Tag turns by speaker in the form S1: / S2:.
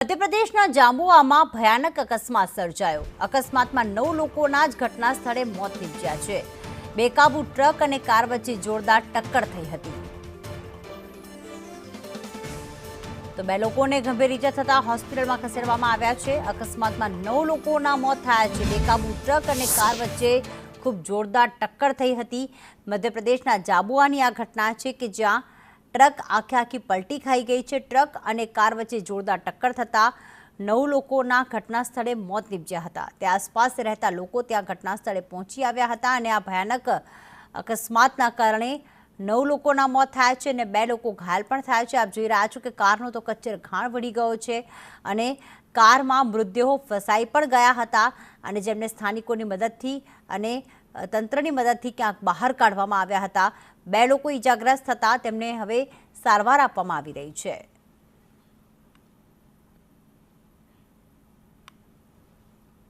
S1: મધ્યપ્રદેશના જાંબુઆમાં ભયાનક અકસ્માત સર્જાયો। અકસ્માતમાં 9 લોકોના જ ઘટના સ્થળે મોત નીપજ્યા છે। બેકાબુ ટ્રક અને કાર વચ્ચે જોરદાર ટક્કર થઈ હતી। તો 2 લોકોને ગંભીર ઇજા થતા હોસ્પિટલમાં ખસેડવામાં આવ્યા છે। અકસ્માતમાં 9 લોકોના મોત થયા છે। બેકાબુ ટ્રક અને કાર વચ્ચે ખૂબ જોરદાર ટક્કર થઈ હતી। મધ્યપ્રદેશના જાંબુઆની આ ઘટના છે કે જ્યાં ટ્રક આખી પલટી ખાઈ ગઈ છે। ટ્રક અને કાર વચ્ચે જોરદાર ટક્કર થતા 9 લોકોના ઘટના સ્થળે મોત નીપજ્યા હતા। તે આસપાસ રહેતા લોકો ત્યાં ઘટના સ્થળે પહોંચી આવ્યા હતા અને આ ભયાનક અકસ્માતના કારણે 9 લોકોના મોત થયા છે અને 2 લોકો ઘાયલ પણ થયા છે। આપ જોઈ રહ્યા છો કે કારનો તો કચ્ચર ઘાણ વળી ગયો છે અને કારમાં મૃતદેહો ફસાઈ પણ ગયા હતા અને જેમને સ્થાનિકોની મદદથી અને તંત્રની મદદથી ક્યાંક બહાર કાઢવામાં આવ્યા હતા। 2 લોકો ઇજાગ્રસ્ત થતા તેમને હવે સારવાર આપવામાં આવી રહી છે।